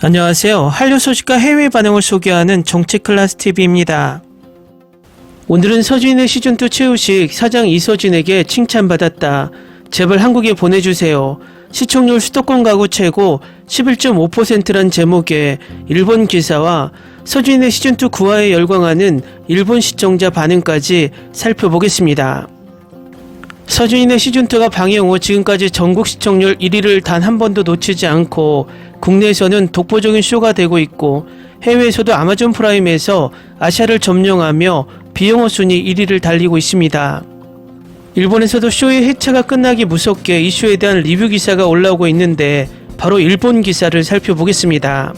안녕하세요. 한류 소식과 해외 반응을 소개하는 정치클래스TV입니다. 오늘은 서진의 시즌2 최우식 사장 이서진에게 칭찬받았다. 제발 한국에 보내주세요. 시청률 수도권 가구 최고 11.5%란 제목의 일본 기사와 서진의 시즌2 9화에 열광하는 일본 시청자 반응까지 살펴보겠습니다. 서진의 시즌2가 방영 후 지금까지 전국 시청률 1위를 단 한 번도 놓치지 않고 국내에서는 독보적인 쇼가 되고 있고 해외에서도 아마존 프라임에서 아시아를 점령하며 비영어 순위 1위를 달리고 있습니다. 일본에서도 쇼의 해체가 끝나기 무섭게 이 쇼에 대한 리뷰 기사가 올라오고 있는데 바로 일본 기사를 살펴보겠습니다.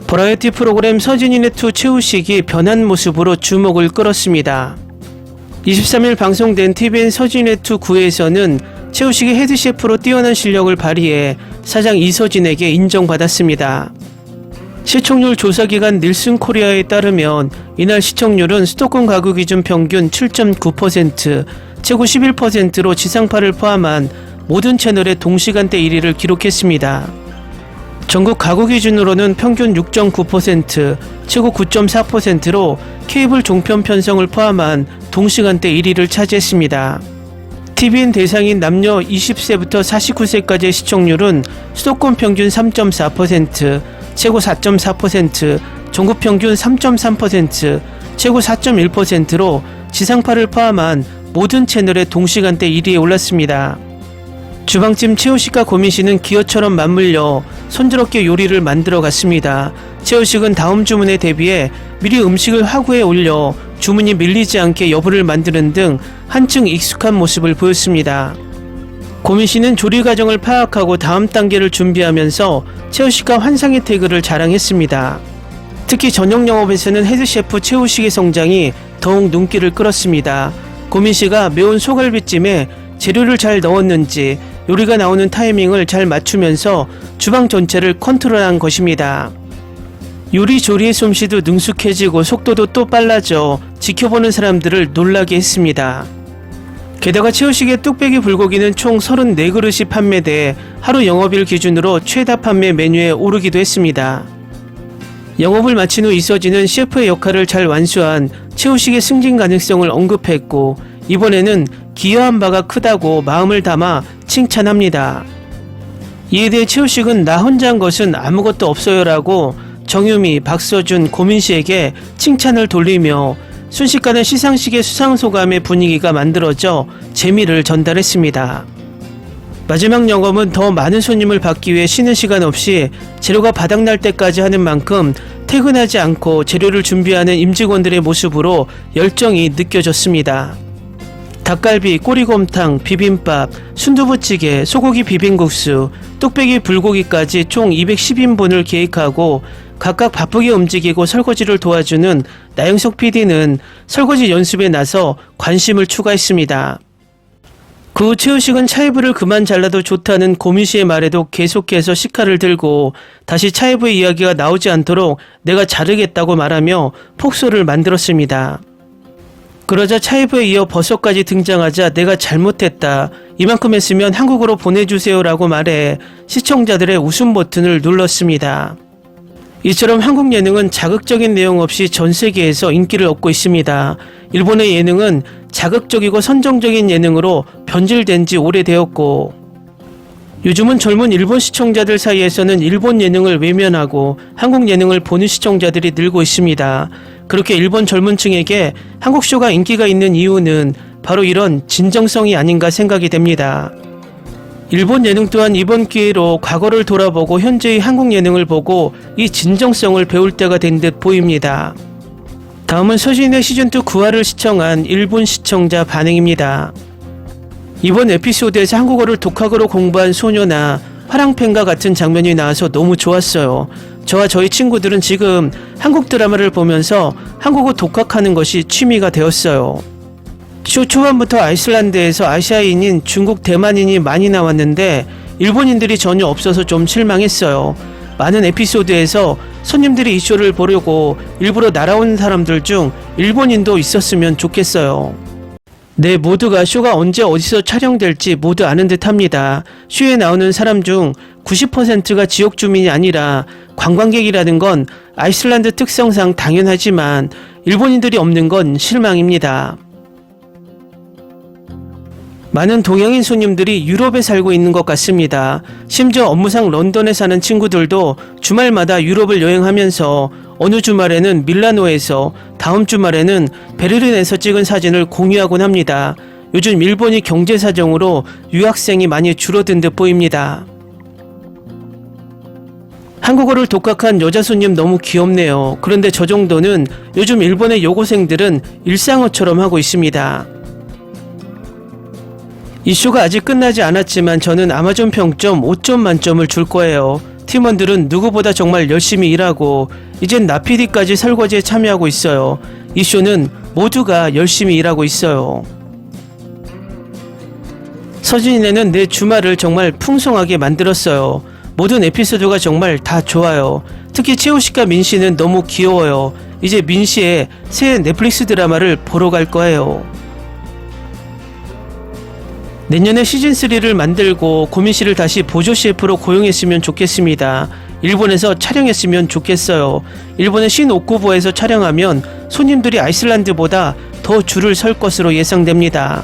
버라이어티 프로그램 서진이네2 최우식이 변한 모습으로 주목을 끌었습니다. 23일 방송된 TVN 서진이네2 9회에서는 최우식이 헤드셰프로 뛰어난 실력을 발휘해 사장 이서진에게 인정받았습니다. 시청률 조사기관 닐슨 코리아에 따르면 이날 시청률은 수도권 가구 기준 평균 7.9%, 최고 11%로 지상파를 포함한 모든 채널의 동시간대 1위를 기록했습니다. 전국 가구 기준으로는 평균 6.9%, 최고 9.4%로 케이블 종편 편성을 포함한 동시간대 1위를 차지했습니다. TVN 대상인 남녀 20세부터 49세까지의 시청률은 수도권 평균 3.4%, 최고 4.4%, 전국 평균 3.3%, 최고 4.1%로 지상파를 포함한 모든 채널의 동시간대 1위에 올랐습니다. 주방집 최우식과 고민씨는 기어처럼 맞물려 손스럽게 요리를 만들어 갔습니다. 최우식은 다음 주문에 대비해 미리 음식을 화구에 올려 주문이 밀리지 않게 여부를 만드는 등 한층 익숙한 모습을 보였습니다. 고민씨는 조리 과정을 파악하고 다음 단계를 준비하면서 최우식과 환상의 태그를 자랑했습니다. 특히 저녁 영업에서는 헤드셰프 최우식의 성장이 더욱 눈길을 끌었습니다. 고민씨가 매운 소갈비찜에 재료를 잘 넣었는지 요리가 나오는 타이밍을 잘 맞추면서 주방 전체를 컨트롤한 것입니다. 요리조리의 솜씨도 능숙해지고 속도도 또 빨라져 지켜보는 사람들을 놀라게 했습니다. 게다가 최우식의 뚝배기 불고기는 총 34그릇이 판매돼 하루 영업일 기준으로 최다 판매 메뉴에 오르기도 했습니다. 영업을 마친 후 이서진은 셰프의 역할을 잘 완수한 최우식의 승진 가능성을 언급했고 이번에는 기여한 바가 크다고 마음을 담아 칭찬합니다. 이에 대해 최우식은 나 혼자 한 것은 아무것도 없어요 라고 정유미, 박서준, 고민씨에게 칭찬을 돌리며 순식간에 시상식의 수상소감의 분위기가 만들어져 재미를 전달했습니다. 마지막 영업은 더 많은 손님을 받기 위해 쉬는 시간 없이 재료가 바닥날 때까지 하는 만큼 퇴근하지 않고 재료를 준비하는 임직원들의 모습으로 열정이 느껴졌습니다. 닭갈비, 꼬리곰탕, 비빔밥, 순두부찌개, 소고기 비빔국수, 뚝배기 불고기까지 총 210인분을 기획하고 각각 바쁘게 움직이고 설거지를 도와주는 나영석 PD는 설거지 연습에 나서 관심을 추가했습니다. 그 후 최우식은 차이브를 그만 잘라도 좋다는 고민씨의 말에도 계속해서 식칼을 들고 다시 차이브의 이야기가 나오지 않도록 내가 자르겠다고 말하며 폭소를 만들었습니다. 그러자 차이브에 이어 버섯까지 등장하자 내가 잘못했다. 이만큼 했으면 한국으로 보내주세요 라고 말해 시청자들의 웃음 버튼을 눌렀습니다. 이처럼 한국 예능은 자극적인 내용 없이 전 세계에서 인기를 얻고 있습니다. 일본의 예능은 자극적이고 선정적인 예능으로 변질된 지 오래되었고 요즘은 젊은 일본 시청자들 사이에서는 일본 예능을 외면하고 한국 예능을 보는 시청자들이 늘고 있습니다. 그렇게 일본 젊은 층에게 한국 쇼가 인기가 있는 이유는 바로 이런 진정성이 아닌가 생각이 됩니다. 일본 예능 또한 이번 기회로 과거를 돌아보고 현재의 한국 예능을 보고 이 진정성을 배울 때가 된 듯 보입니다. 다음은 서진의 시즌2 9화를 시청한 일본 시청자 반응입니다. 이번 에피소드에서 한국어를 독학으로 공부한 소녀나 화랑팬과 같은 장면이 나와서 너무 좋았어요. 저와 저희 친구들은 지금 한국 드라마를 보면서 한국어 독학하는 것이 취미가 되었어요. 쇼 초반부터 아이슬란드에서 아시아인인 중국 대만인이 많이 나왔는데 일본인들이 전혀 없어서 좀 실망했어요. 많은 에피소드에서 손님들이 이 쇼를 보려고 일부러 날아오는 사람들 중 일본인도 있었으면 좋겠어요. 네, 모두가 쇼가 언제 어디서 촬영될지 모두 아는 듯 합니다. 쇼에 나오는 사람 중 90%가 지역 주민이 아니라 관광객이라는 건 아이슬란드 특성상 당연하지만 일본인들이 없는 건 실망입니다. 많은 동양인 손님들이 유럽에 살고 있는 것 같습니다. 심지어 업무상 런던에 사는 친구들도 주말마다 유럽을 여행하면서 어느 주말에는 밀라노에서, 다음 주말에는 베르린에서 찍은 사진을 공유하곤 합니다. 요즘 일본이 경제 사정으로 유학생이 많이 줄어든 듯 보입니다. 한국어를 독학한 여자 손님 너무 귀엽네요. 그런데 저 정도는 요즘 일본의 여고생들은 일상어처럼 하고 있습니다. 이 쇼가 아직 끝나지 않았지만 저는 아마존 평점 5점 만점을 줄 거예요. 팀원들은 누구보다 정말 열심히 일하고 이젠 나PD까지 설거지에 참여하고 있어요. 이 쇼는 모두가 열심히 일하고 있어요. 서진이네는 내 주말을 정말 풍성하게 만들었어요. 모든 에피소드가 정말 다 좋아요. 특히 채호씨과 민씨는 너무 귀여워요. 이제 민씨의 새 넷플릭스 드라마를 보러 갈 거예요. 내년에 시즌3를 만들고 고민씨를 다시 보조 CF로 고용했으면 좋겠습니다. 일본에서 촬영했으면 좋겠어요. 일본의 신오쿠보에서 촬영하면 손님들이 아이슬란드보다 더 줄을 설 것으로 예상됩니다.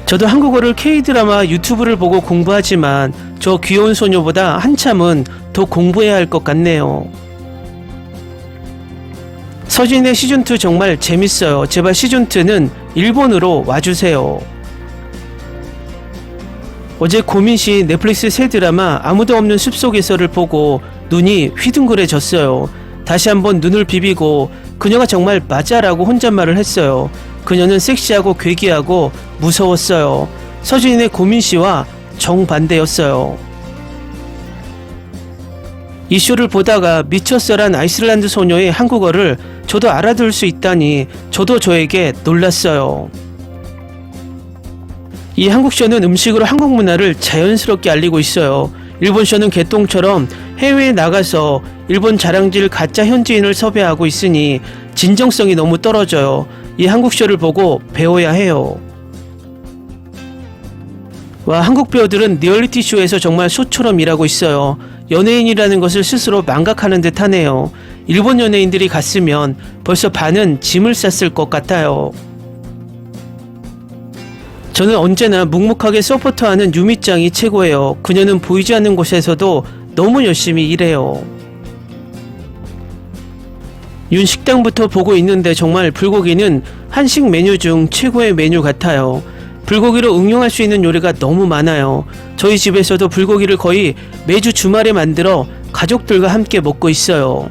저도 한국어를 K드라마 유튜브를 보고 공부하지만 저 귀여운 소녀보다 한참은 더 공부해야 할 것 같네요. 서진의 시즌2 정말 재밌어요. 제발 시즌2는 일본으로 와주세요. 어제 고민씨 넷플릭스 새 드라마 아무도 없는 숲속에서를 보고 눈이 휘둥그레졌어요. 다시 한번 눈을 비비고 그녀가 정말 맞아라고 혼잣말을 했어요. 그녀는 섹시하고 괴기하고 무서웠어요. 서진의 고민씨와 정반대였어요. 이 쇼를 보다가 미쳤어란 아이슬란드 소녀의 한국어를 저도 알아들을 수 있다니 저도 저에게 놀랐어요. 이 한국 쇼는 음식으로 한국 문화를 자연스럽게 알리고 있어요. 일본 쇼는 개똥처럼 해외에 나가서 일본 자랑질 가짜 현지인을 섭외하고 있으니 진정성이 너무 떨어져요. 이 한국 쇼를 보고 배워야 해요. 와, 한국 배우들은 리얼리티 쇼에서 정말 소처럼 일하고 있어요. 연예인이라는 것을 스스로 망각하는 듯 하네요. 일본 연예인들이 갔으면 벌써 반은 짐을 쌌을 것 같아요. 저는 언제나 묵묵하게 서포터하는 유미짱이 최고예요. 그녀는 보이지 않는 곳에서도 너무 열심히 일해요. 윤 식당부터 보고 있는데 정말 불고기는 한식 메뉴 중 최고의 메뉴 같아요. 불고기로 응용할 수 있는 요리가 너무 많아요. 저희 집에서도 불고기를 거의 매주 주말에 만들어 가족들과 함께 먹고 있어요.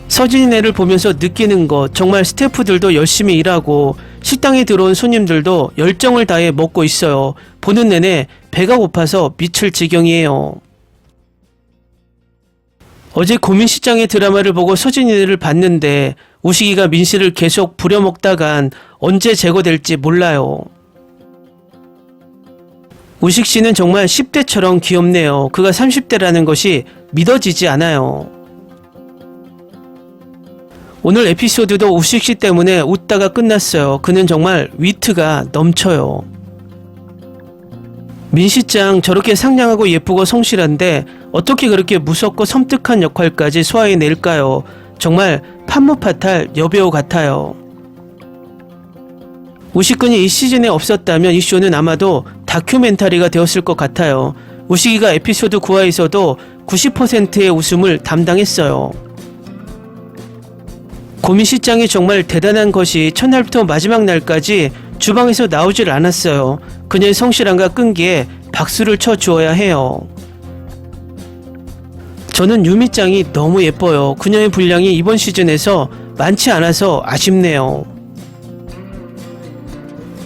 서진이네를 보면서 느끼는 것, 정말 스태프들도 열심히 일하고 식당에 들어온 손님들도 열정을 다해 먹고 있어요. 보는 내내 배가 고파서 미칠 지경이에요. 어제 고민시장의 드라마를 보고 서진이네를 봤는데 우식이가 민씨를 계속 부려먹다간 언제 제거될지 몰라요. 우식씨는 정말 10대처럼 귀엽네요. 그가 30대라는 것이 믿어지지 않아요. 오늘 에피소드도 우식씨 때문에 웃다가 끝났어요. 그는 정말 위트가 넘쳐요. 민씨짱 저렇게 상냥하고 예쁘고 성실한데 어떻게 그렇게 무섭고 섬뜩한 역할까지 소화해낼까요? 정말 판무파탈 여배우 같아요. 우식군이 이 시즌에 없었다면 이 쇼는 아마도 다큐멘터리가 되었을 것 같아요. 우식이가 에피소드 9화에서도 90%의 웃음을 담당했어요. 고민시장이 정말 대단한 것이 첫날부터 마지막 날까지 주방에서 나오질 않았어요. 그녀의 성실함과 끈기에 박수를 쳐 주어야 해요. 저는 유미짱이 너무 예뻐요. 그녀의 분량이 이번 시즌에서 많지 않아서 아쉽네요.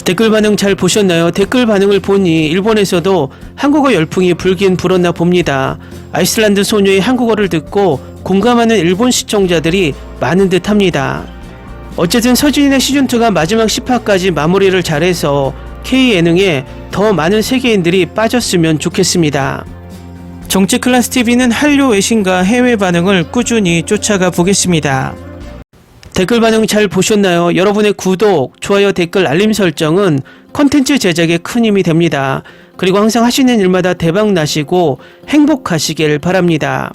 댓글 반응 잘 보셨나요? 댓글 반응을 보니 일본에서도 한국어 열풍이 불긴 불었나 봅니다. 아이슬란드 소녀의 한국어를 듣고 공감하는 일본 시청자들이 많은 듯 합니다. 어쨌든 서진이네 시즌2가 마지막 10화까지 마무리를 잘해서 K예능에 더 많은 세계인들이 빠졌으면 좋겠습니다. 정치클래스TV는 한류 외신과 해외 반응을 꾸준히 쫓아가 보겠습니다. 댓글 반응 잘 보셨나요? 여러분의 구독, 좋아요, 댓글, 알림 설정은 컨텐츠 제작에 큰 힘이 됩니다. 그리고 항상 하시는 일마다 대박 나시고 행복하시길 바랍니다.